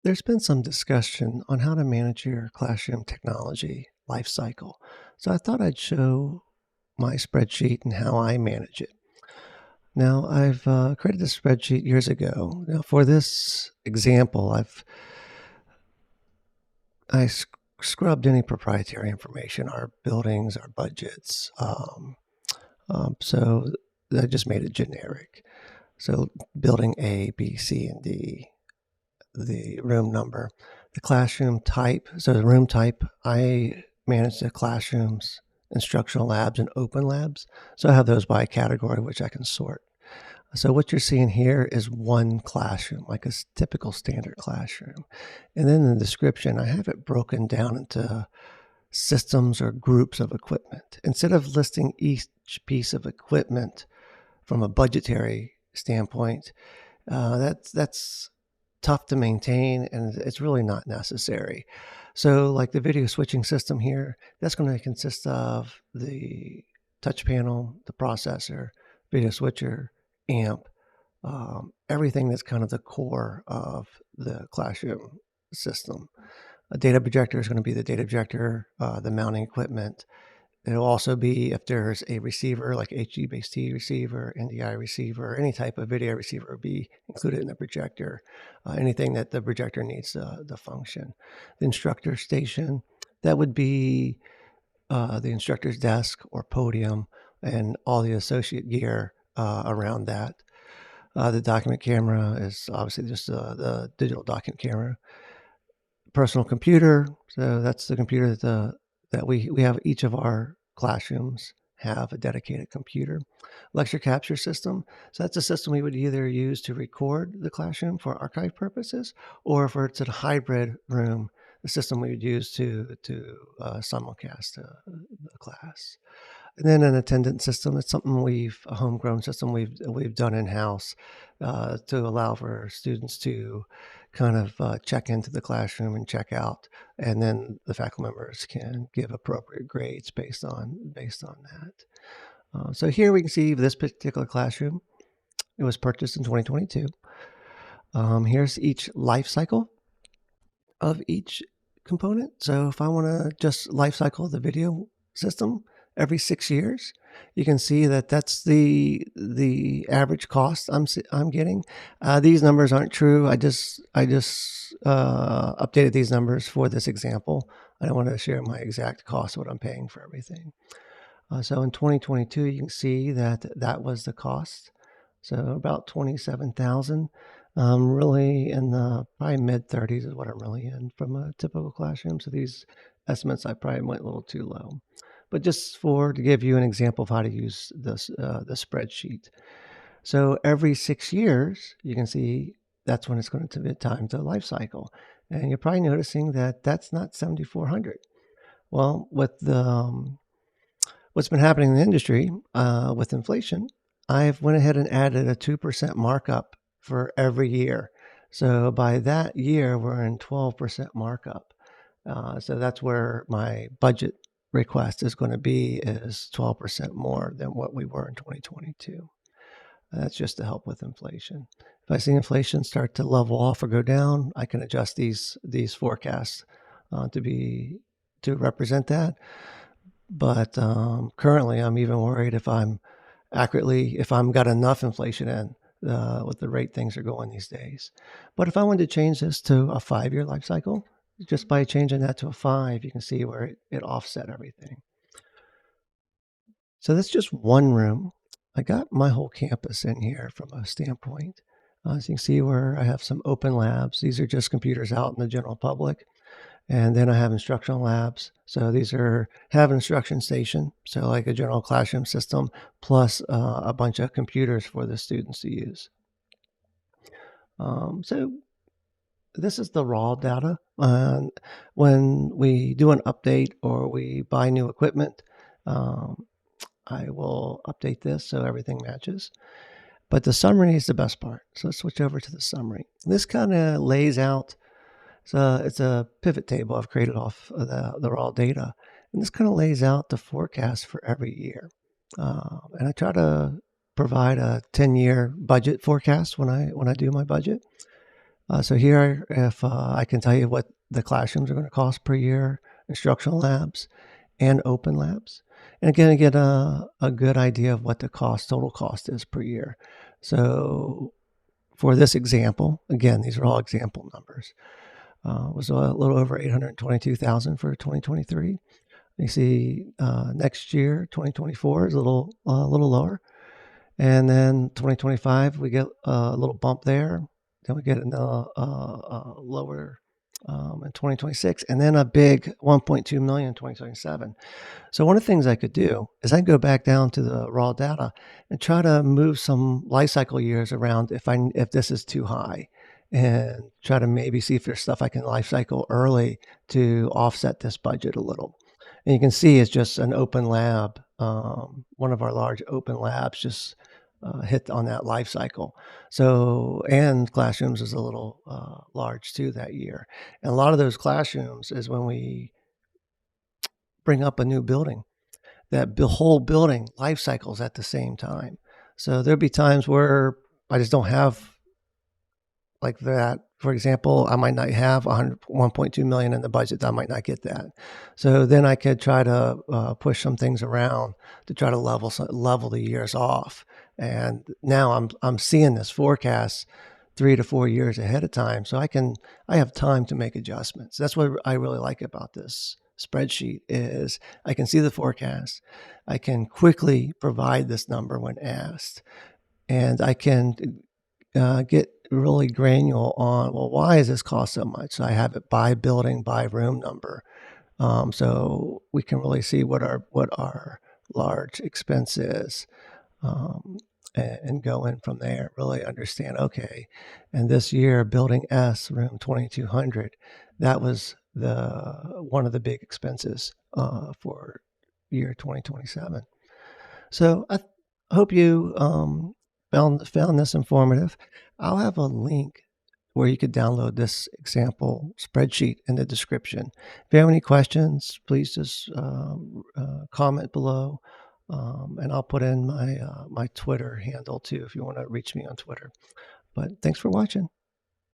There's been some discussion on how to manage your classroom technology life cycle. So I thought I'd show my spreadsheet and how I manage it. Now, I've created this spreadsheet years ago. Now, for this example, I scrubbed any proprietary information, our buildings, our budgets. So I just made it generic. So building A, B, C, and D, the room number, the classroom type. So the room type, I manage the classrooms, instructional labs, and open labs. So I have those by category, which I can sort. So what you're seeing here is one classroom, like a typical standard classroom. And then in the description, I have it broken down into systems or groups of equipment. Instead of listing each piece of equipment from a budgetary standpoint, that's tough to maintain, and it's really not necessary. So like the video switching system here, that's going to consist of the touch panel, the processor, video switcher, amp, everything that's kind of the core of the classroom system. A data projector is going to be the data projector, the mounting equipment. It'll also be if there's a receiver like HG-base-T receiver, NDI receiver, any type of video receiver will be included in the projector, anything that the projector needs to function. The instructor station, that would be the instructor's desk or podium and all the associate gear around that. The document camera is obviously just the digital document camera. Personal computer, so that's the computer that we have. Each of our classrooms have a dedicated computer. Lecture capture system, so that's a system we would either use to record the classroom for archive purposes, or if it's a hybrid room, the system we would use to simulcast the class. And then an attendance system, it's something a homegrown system we've done in-house to allow for students to kind of check into the classroom and check out, and then the faculty members can give appropriate grades based on that. So here we can see this particular classroom. It was purchased in 2022. Here's each life cycle of each component. So if I want to just life cycle the video system every 6 years, you can see that that's the average cost I'm getting. These numbers aren't true. I just updated these numbers for this example. I don't want to share my exact cost, what I'm paying for everything. So in 2022, you can see that was the cost. So about $27,000. Really in the probably mid 30s is what I'm really in from a typical classroom. So these estimates I probably went a little too low. But just to give you an example of how to use this the spreadsheet. So every 6 years, you can see that's when it's going to be time to life cycle. And you're probably noticing that that's not 7,400. Well, with what's been happening in the industry with inflation, I've went ahead and added a 2% markup for every year. So by that year, we're in 12% markup. So that's where my budget request is going to be, is 12% more than what we were in 2022. That's just to help with inflation. If I see inflation start to level off or go down, I can adjust these forecasts to represent that. But currently, I'm even worried if I'm got enough inflation in with the rate things are going these days. But if I wanted to change this to a 5-year life cycle, just by changing that to a 5, you can see where it offset everything. So that's just one room. I got my whole campus in here from a standpoint. As you can see where I have some open labs. These are just computers out in the general public. And then I have instructional labs. So these have an instruction station, so like a general classroom system, plus a bunch of computers for the students to use. So this is the raw data. When we do an update or we buy new equipment, I will update this so everything matches. But the summary is the best part. So let's switch over to the summary. This kind of lays out, it's a pivot table I've created off of the raw data. And this kind of lays out the forecast for every year. And I try to provide a 10-year budget forecast when I do my budget. So here, if I can tell you what the classrooms are going to cost per year, instructional labs and open labs. And again, get a good idea of what the total cost is per year. So for this example, again, these are all example numbers, was a little over 822,000 for 2023. You see, next year, 2024 is a little lower, and then 2025 we get a little bump there. Then we get a lower in 2026, and then a big 1.2 million in 2027. So one of the things I could do is I can go back down to the raw data and try to move some life cycle years around if this is too high, and try to maybe see if there's stuff I can life cycle early to offset this budget a little. And you can see it's just an open lab. One of our large open labs just hit on that life cycle. So, and classrooms is a little large too that year. And a lot of those classrooms is when we bring up a new building, that whole building life cycles at the same time. So there'll be times where I just don't have like that. For example, I might not have 1.2 million in the budget. I might not get that. So then I could try to push some things around to try to level the years off. And now I'm seeing this forecast 3 to 4 years ahead of time, so I have time to make adjustments. That's what I really like about this spreadsheet is I can see the forecast. I can quickly provide this number when asked, and I can get really granular on, well, why does this cost so much? So I have it by building, by room number. So we can really see what our large expense is, and go in from there, really understand, okay, and this year, building S, room 2200, that was one of the big expenses for year 2027. So I hope you found this informative. I'll have a link where you could download this example spreadsheet in the description. If you have any questions, please just comment below, and I'll put in my Twitter handle too if you want to reach me on Twitter. But thanks for watching.